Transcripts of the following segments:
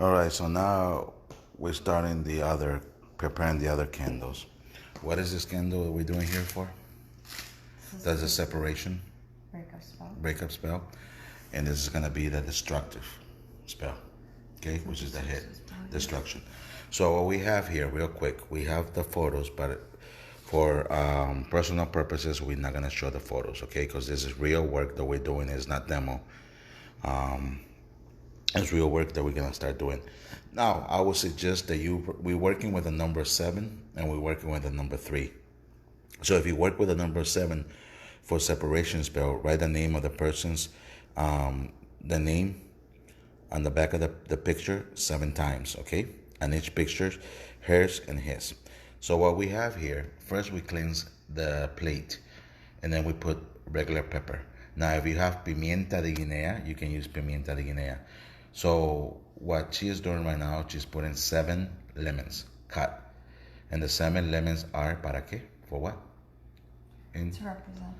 All right, so now we're starting preparing the other candles. What is this candle that we're doing here for? That's a separation, breakup spell. And this is going to be the destructive spell, okay, which is the head, destruction. So what we have here, real quick, we have the photos, but for personal purposes, we're not going to show the photos, okay, because this is real work that we're doing. It's not demo. It's real work that we're going to start doing. Now, I would suggest that we're working with the number 7 and we're working with the number 3. So if you work with the number 7 for separation spell, write the name of the person's, the name on the back of the picture 7 times, okay? And each picture, hers and his. So what we have here, first we cleanse the plate, and then we put regular pepper. Now, if you have pimienta de Guinea, you can use pimienta de Guinea. So what she is doing right now, she's putting 7 lemons cut. And the 7 lemons are para qué? For what? To represent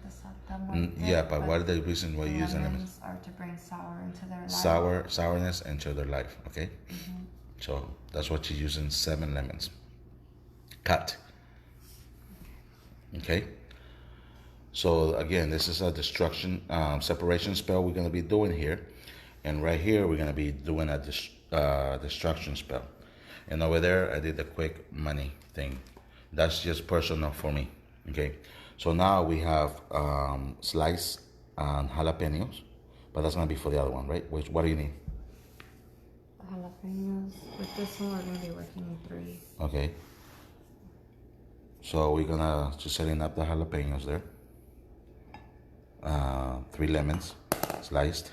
the muerte. Yeah, but what are the reasons why you're using lemons? Are to bring sour into their life. Sourness into their life, okay? Mm-hmm. So that's what she's using, 7 lemons cut. Okay? So again, this is a separation spell we're going to be doing here. And right here, we're going to be doing a destruction spell. And over there, I did the quick money thing. That's just personal for me. Okay. So now we have sliced jalapenos. But that's going to be for the other one, right? What do you need? Jalapenos. With this one, we're going to be working in 3. Okay. So we're going to just setting up the jalapenos there. 3 lemons sliced.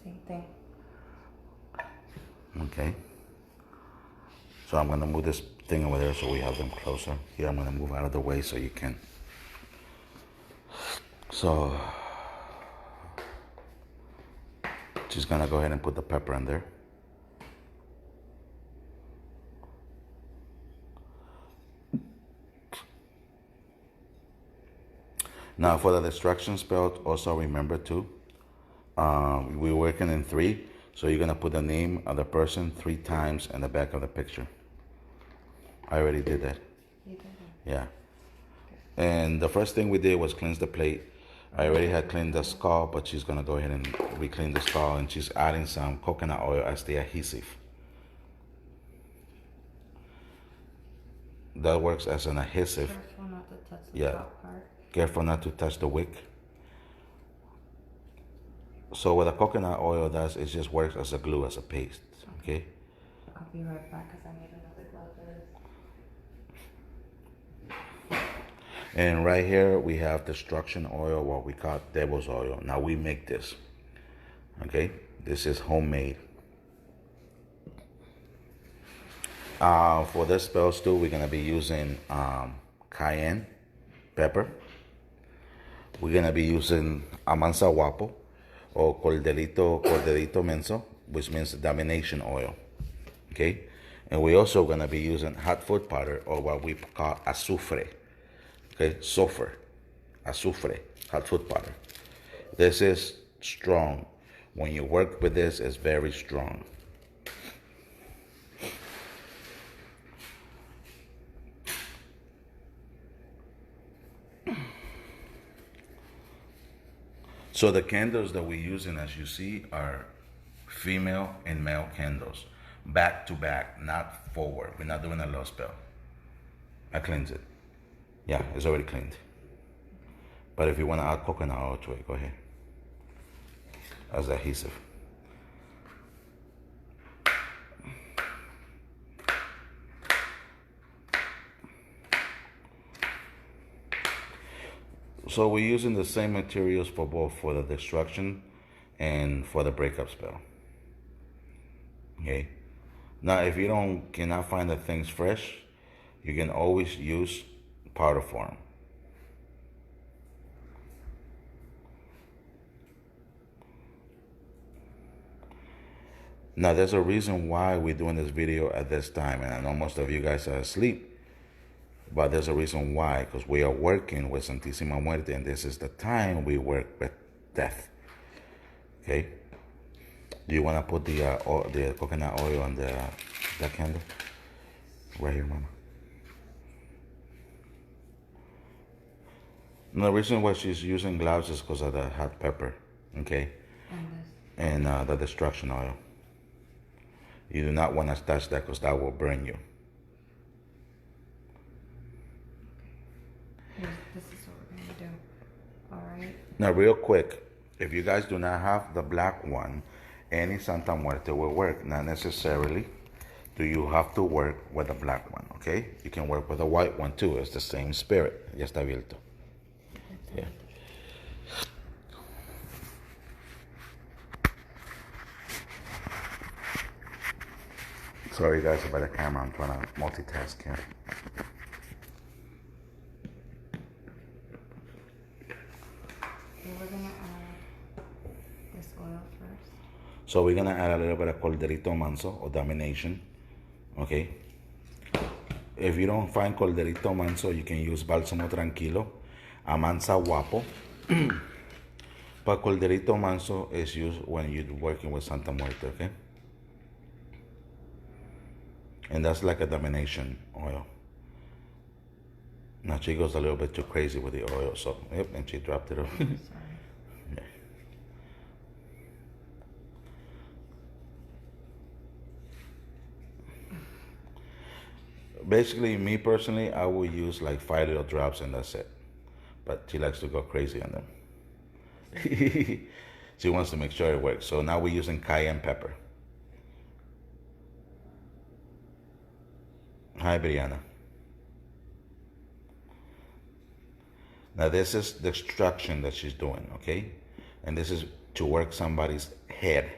Same thing. Okay. So I'm going to move this thing over there so we have them closer. Here I'm going to move out of the way so you can. So just going to go ahead and put the pepper in there. Now for the destruction spell, also remember too, we're working in 3. So you're going to put the name of the person 3 times in the back of the picture. I already did that. You did it? Yeah. And the first thing we did was cleanse the plate. I already had cleaned the skull, but she's going to go ahead and re-clean the skull, and she's adding some coconut oil as the adhesive. That works as an adhesive. Careful not to touch the top part. Careful not to touch the wick. So what the coconut oil does, it just works as a glue, as a paste. Okay? I'll be right back because I need another glove for this. And right here we have destruction oil, what we call devil's oil. Now we make this. Okay? This is homemade. For this spells too, we're gonna be using cayenne pepper. We're gonna be using amansa guapo or corderito menso, which means domination oil. Okay? And we're also gonna be using hot food powder, or what we call azufre. Okay, sulfur, azufre, hot food powder. This is strong. When you work with this, it's very strong. So the candles that we're using, as you see, are female and male candles. Back to back, not forward. We're not doing a low spell. I cleanse it. Yeah, it's already cleaned. But if you want to add coconut oil to it, go ahead. As adhesive. So we're using the same materials for both, for the destruction and for the breakup spell. Okay. Now, if you cannot find the things fresh, you can always use powder form. Now, there's a reason why we're doing this video at this time, and I know most of you guys are asleep, but there's a reason why, because we are working with Santísima Muerte, and this is the time we work with death. Okay? Do you want to put the coconut oil on the candle? Right here, Mama. And the reason why she's using gloves is because of the hot pepper, okay? And the destruction oil. You do not want to touch that because that will burn you. This is what we're gonna do. Alright. Now, real quick, if you guys do not have the black one, any Santa Muerte will work. Not necessarily do you have to work with the black one, okay? You can work with the white one too. It's the same spirit. Ya está abierto. Yeah. Sorry guys about the camera. I'm trying to multitask here. We're gonna add this oil first. So we're gonna add a little bit of Corderito Manso or Domination, okay? If you don't find Corderito Manso, you can use Bálsamo Tranquilo, Amansa Guapo. But Corderito Manso is used when you're working with Santa Muerte, okay? And that's like a domination oil. Now she goes a little bit too crazy with the oil, so yep, and she dropped it off. Sorry. Yeah. Basically, me personally, I will use like 5 little drops and that's it. But she likes to go crazy on them. She wants to make sure it works. So now we're using cayenne pepper. Hi, Brianna. Now this is the extraction that she's doing, okay? And this is to work somebody's head.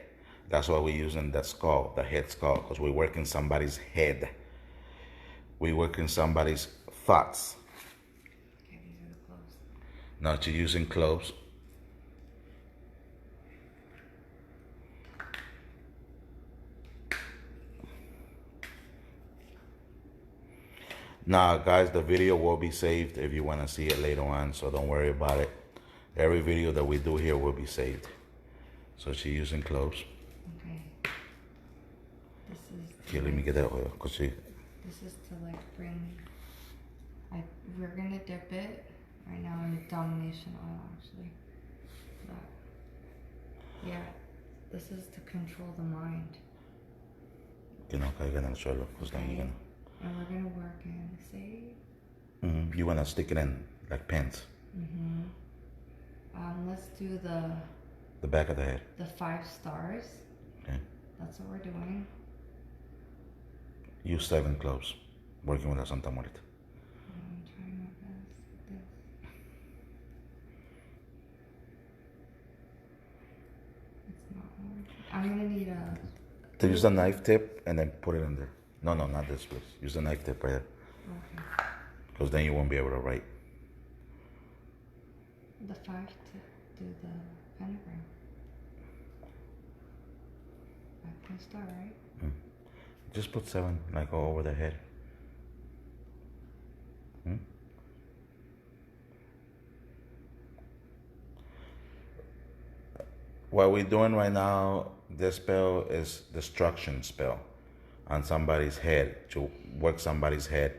That's why we're using that skull, the head skull, because we're working somebody's head. We work in somebody's thoughts. Okay, these are the cloves. Now she's using cloves. Now, guys, the video will be saved if you want to see it later on, so don't worry about it. Every video that we do here will be saved. So she's using cloves. Okay. This is. Here, let me get that oil, because she... This is to like bring. We're gonna dip it right now in domination oil, actually. Yeah. This is to control the mind. Que no caigan al suelo, because then you're gonna... And we're gonna work in, see? You want to stick it in, like pins. Let's do the The back of the head. 5 stars. Okay. That's what we're doing. Use 7 cloves, working with the Santa Muerte. I'm trying my best with this. It's not working. I'm gonna need a. To use the knife tip and then put it in there. No, not this place. Use the knife tip right there. Okay. Because then you won't be able to write. The 5 to do the pentagram. I can start, right? Just put 7, like all over the head. What we're doing right now, this spell is destruction spell on somebody's head, to work somebody's head,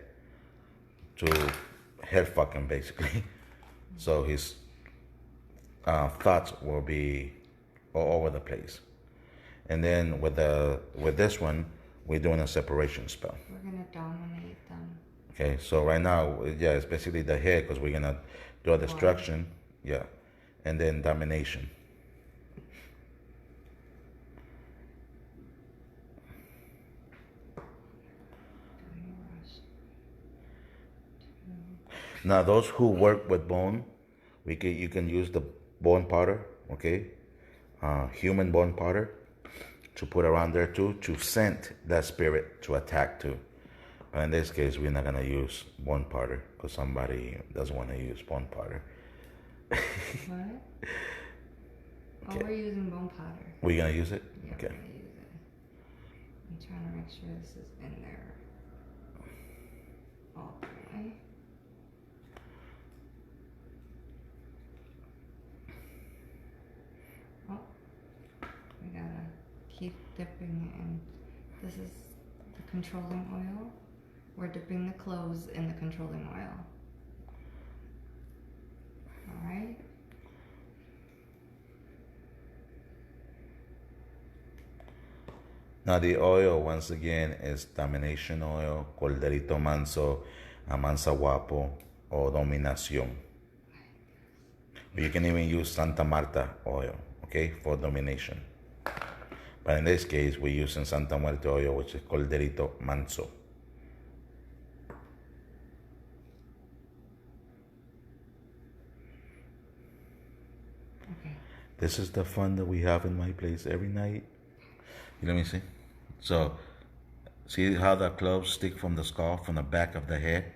to head fuck him basically. So his thoughts will be all over the place. And then with this one, we're doing a separation spell. We're gonna dominate them. Okay, so right now, yeah, it's basically the head, because we're gonna do a destruction, yeah, and then domination. Now, those who work with bone, you can use the bone powder, okay, human bone powder, to put around there too, to scent that spirit to attack too. But in this case, we're not gonna use bone powder because somebody doesn't want to use bone powder. What? Oh, we're using bone powder. We're gonna use it. Yeah, Okay. we're gonna use it. I'm trying to make sure this is in there all the way. Oh, we gotta keep dipping it in. This is the controlling oil. We're dipping the cloves in the controlling oil. Alright. Now the oil, once again, is domination oil, corderito manso, amansa guapo, or dominación. But you can even use Santa Marta oil, okay, for domination. But in this case, we're using Santa Muerte oil, which is corderito manso. Okay. This is the fun that we have in my place every night. Let me see. So, see how the cloves stick from the skull, from the back of the head?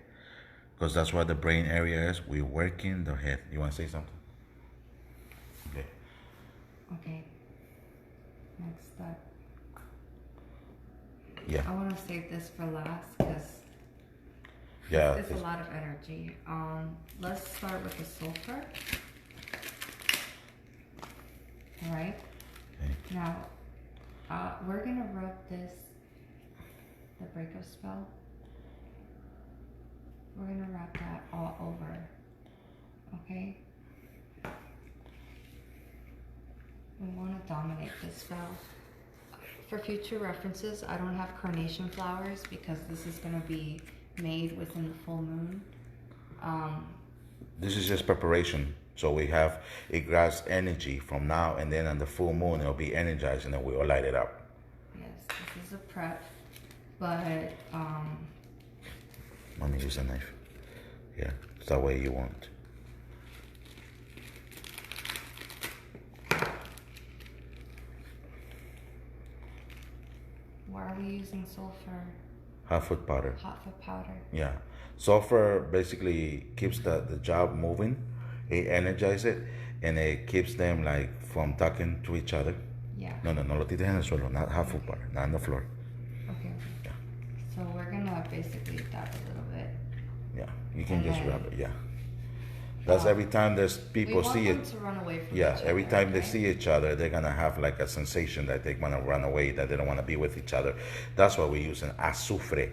Because that's where the brain area is. We're working the head. You want to say something? Okay. Okay. Next step. Yeah. I want to save this for last because Yeah. it's a lot of energy. Let's start with the sulfur. All right. Okay. Now, we're gonna rub this, the breakup spell. We're gonna wrap that all over. Okay. We want to dominate this spell. For future references, I don't have carnation flowers because this is going to be made within the full moon. This is just preparation. So we have, it grabs energy from now and then on the full moon, it'll be energized and then we'll light it up. Yes, this is a prep, but Let me use a knife. Yeah, it's that way you want. why are we using sulfur? Hot foot powder. Hot foot powder. Yeah. Sulfur basically keeps the job moving. It energizes it and it keeps them like from talking to each other. Yeah. No, lo tires en el suelo, not hot foot powder, not on the floor. Okay. Yeah. So we're gonna basically dab a little bit. Yeah. You can And just then- rub it, yeah. That's every time there's people we want see them it. to run away from Yeah, each every other, time they okay? see each other, they're gonna have like a sensation that they wanna run away, that they don't wanna be with each other. That's why we're using azufre,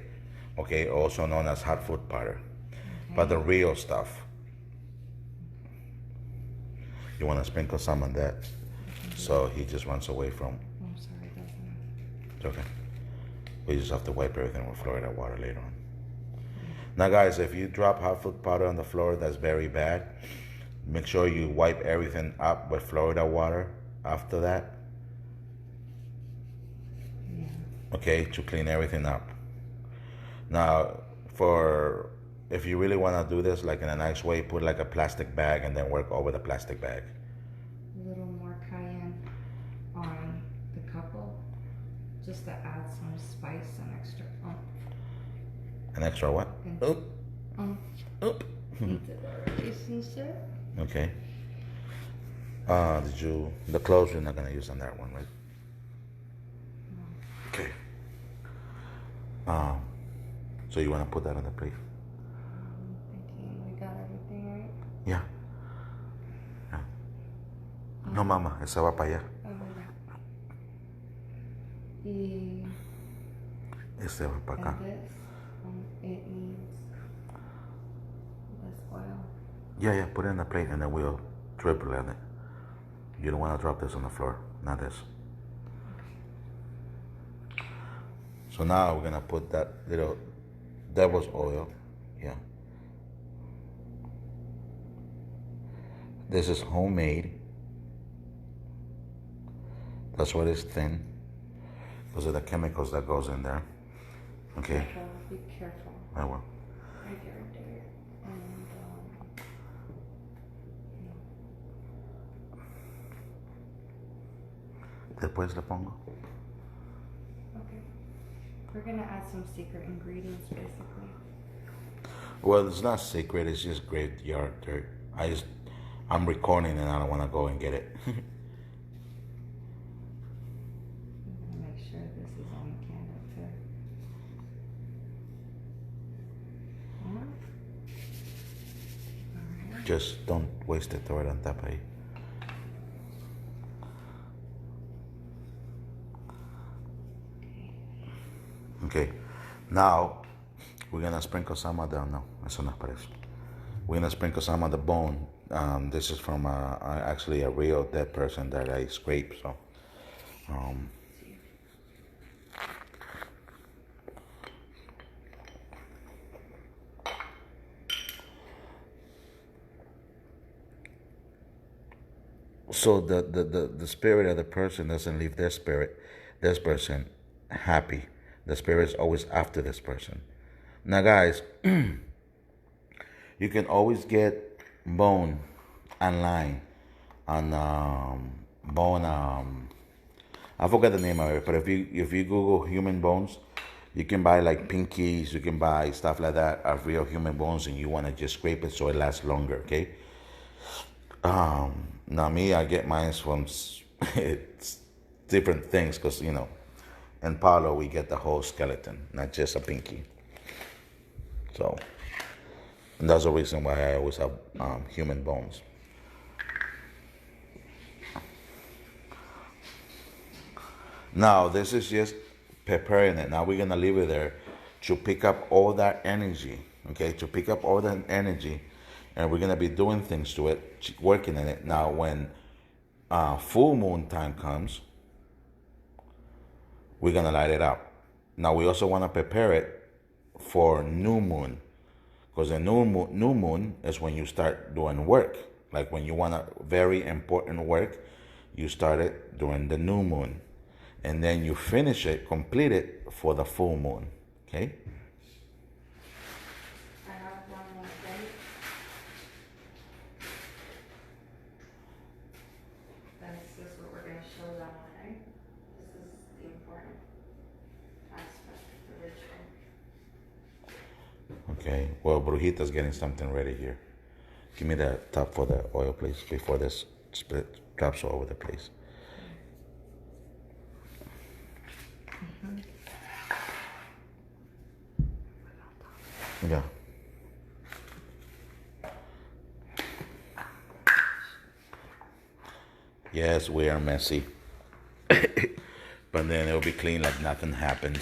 okay, also known as hot foot powder. But the real stuff, you wanna sprinkle some on that, so he just runs away from. I'm sorry, doesn't. It's okay. We just have to wipe everything with Florida water later on. Now, guys, if you drop hot foot powder on the floor, that's very bad. Make sure you wipe everything up with Florida water after that. Yeah. Okay, to clean everything up. Now, if you really want to do this like in a nice way, put like a plastic bag and then work over the plastic bag. A little more cayenne on the couple, just to add some spice and extra An extra what? Oop, oop. into the relationship. Okay. The cloves you're not gonna use on that one, right? No. Okay. So you wanna put that on the plate? Thinking we got everything right. Yeah. No, mama, esa va para allá. Y Este va para acá. and this, it needs less oil. Yeah, put it on the plate and then we'll dribble on it. You don't want to drop this on the floor, not this. So now we're gonna put that little devil's oil. Yeah. This is homemade. That's why it's thin. Those are the chemicals that goes in there. Okay. Careful, be careful. I will. Right there. And Después le pongo. okay. We're gonna add some secret ingredients basically. Well, it's not secret. It's just graveyard dirt. I'm recording and I don't want to go and get it. I'm gonna make sure this is on the candle too. Alright. Just don't waste it. Throw it on top ahí. Okay. Now, we're going to sprinkle some of the, no, eso no es para eso. We're going to sprinkle some of the bone. This is from actually a real dead person that I scraped. So, so the spirit of the person doesn't leave this person happy. The spirit is always after this person. Now, guys, you can always get bone online on bone. I forgot the name of it, but if you Google human bones, you can buy like pinkies. You can buy stuff like that of real human bones, and you want to just scrape it so it lasts longer. Okay. Now me, I get mine from it's different things because in Palo we get the whole skeleton, not just a pinky. So. And that's the reason why I always have human bones. Now, this is just preparing it. Now we're going to leave it there to pick up all that energy. Okay, to pick up all that energy. And we're going to be doing things to it, working in it. Now, when full moon time comes, we're going to light it up. Now, we also want to prepare it for new moon. Because the new moon is when you start doing work. Like when you want a very important work, you start it during the new moon. And then you finish it, complete it for the full moon. Okay? I have one more thing. This is what we're going to show them today. This is the important aspect of the ritual. Okay, well, Brujita's getting something ready here. Give me the top for the oil, please, before this split drops all over the place. Yeah. Yes, we are messy. But then it'll be clean like nothing happened.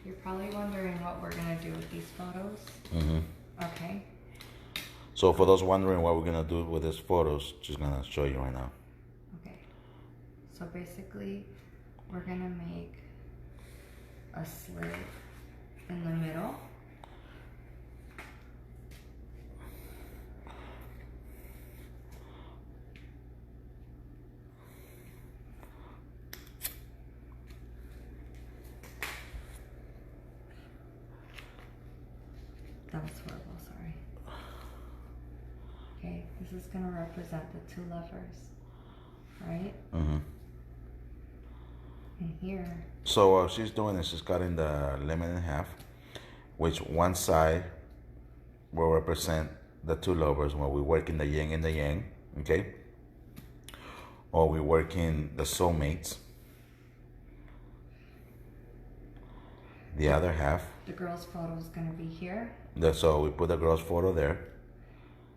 You're probably wondering what we're going to do with these photos. Okay. So for those wondering what we're going to do with these photos, just going to show you right now. Okay. So basically, we're going to make a slit in the middle. That was horrible, sorry. Okay, this is going to represent the two lovers, right? Mm-hmm. And here. So what she's doing is she's cutting the lemon in half, which one side will represent the two lovers when we work in the yin and the yang, okay? Or we work in the soulmates. The other half. The girl's photo is going to be here. So we put the girl's photo there.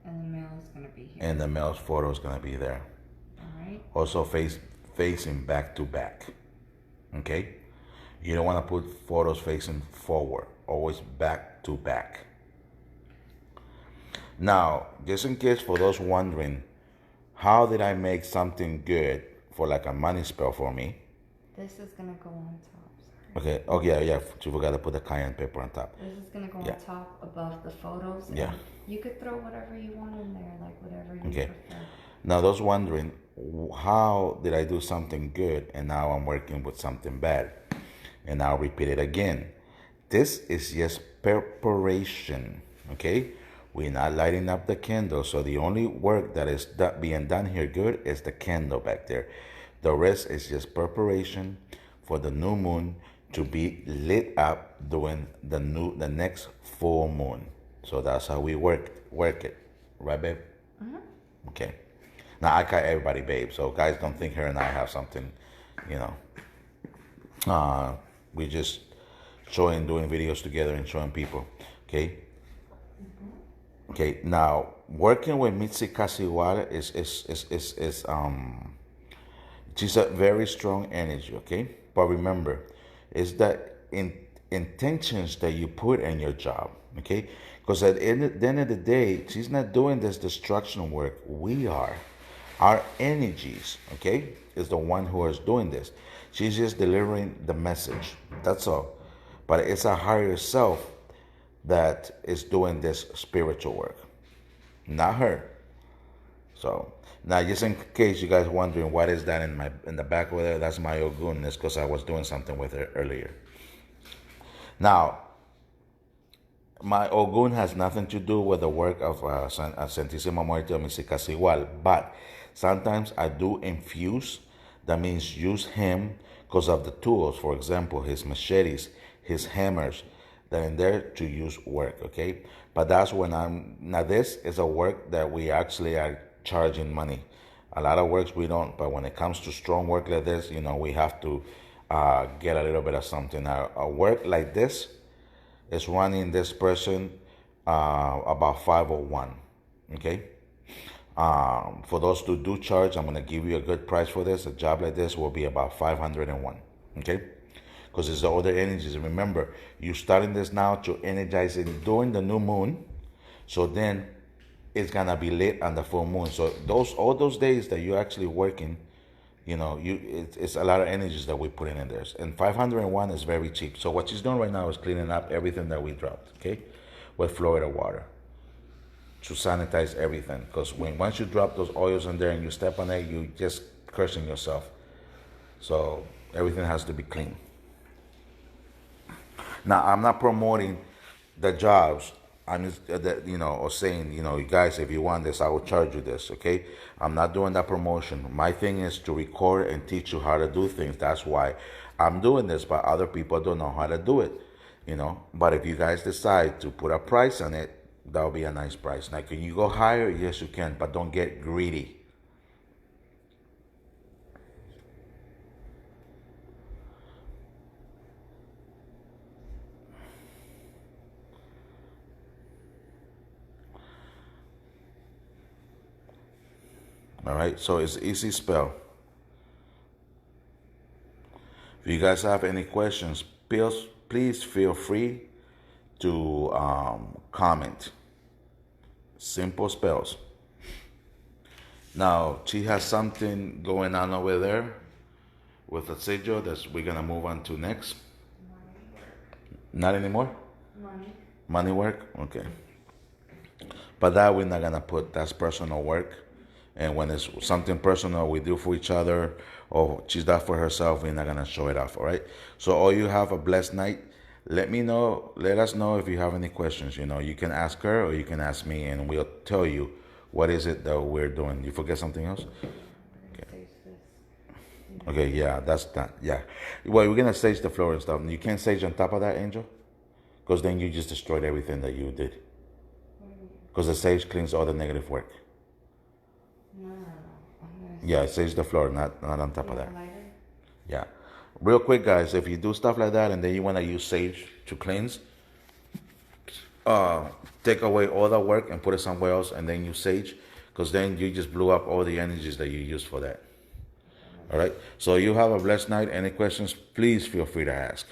And the male is going to be here. And the male's photo is going to be there. All right. Also facing back to back. Okay? You don't want to put photos facing forward. Always back to back. Now, just in case for those wondering, how did I make something good for like a money spell for me? This is going to go on top. Okay. Oh, yeah. You forgot to put the cayenne pepper on top. This is going to go on top above the photos. Yeah. You could throw whatever you want in there, like whatever you Okay. prefer. Now, those wondering, how did I do something good and now I'm working with something bad? And I'll repeat it again. This is just preparation, okay? We're not lighting up the candle, so the only work that is being done here good is the candle back there. The rest is just preparation for the new moon to be lit up during the next full moon, So that's how we work it, right, babe? Okay. Now I call everybody babe, so guys don't think her and I have something, you know. We just showing, doing videos together and showing people. Okay. Okay. Now working with Mitzi Kasiwara is she's a very strong energy. Okay, but remember, it's the intentions that you put in your job. Okay, because at the end of the day, she's not doing this destruction work. We are. Our energies, okay, is the one who is doing this. She's just delivering the message. That's all. But it's a higher self that is doing this spiritual work, not her. So now, just in case you guys wondering what is that in the back over there, that's my Ogun. It's because I was doing something with her earlier. Now, my Ogun has nothing to do with the work of Santísima Muerte of Mística Igual, but sometimes I do infuse. That means use him because of the tools. For example, his machetes, his hammers, that in there to use work. Okay, but that's when I'm now. This is a work that we actually are charging money. A lot of works we don't, but when it comes to strong work like this, we have to get a little bit of something. A work like this is running this person about 501. Okay. For those who do charge, I'm gonna give you a good price for this. A job like this will be about 501. Okay, because it's the other energies. Remember, you starting this now to energize it during the new moon, so then it's gonna be lit on the full moon. So all those days that you're actually working, it's a lot of energies that we put in there. And 501 is very cheap. So what she's doing right now is cleaning up everything that we dropped, okay, with Florida water to sanitize everything. Because once you drop those oils in there and you step on it, you just cursing yourself. So everything has to be clean. Now I'm not promoting the jobs. I'm just, or saying, you guys, if you want this, I will charge you this, okay? I'm not doing that promotion. My thing is to record and teach you how to do things. That's why I'm doing this, but other people don't know how to do it, But if you guys decide to put a price on it, that'll be a nice price. Now, can you go higher? Yes, you can, but don't get greedy. All right, so it's easy spell. If you guys have any questions, please feel free to comment. Simple spells. Now, she has something going on over there with the Sejo that we're going to move on to next. Not anymore? Money. Money work? Okay. But that we're not going to put. That's personal work. And when it's something personal we do for each other or she's done for herself, we're not going to show it off, all right? So all you have a blessed night. Let us know if you have any questions. You can ask her or you can ask me and we'll tell you what is it that we're doing. You forget something else? Okay, yeah, that's that. Yeah. Well, we're going to sage the floor and stuff. You can't sage on top of that, Angel? Because then you just destroyed everything that you did. Because the sage cleans all the negative work. No. Yeah, sage the floor, not on top of that. Yeah. Real quick, guys, if you do stuff like that and then you want to use sage to cleanse, take away all that work and put it somewhere else and then use sage, because then you just blew up all the energies that you used for that. All right? So you have a blessed night. Any questions, please feel free to ask.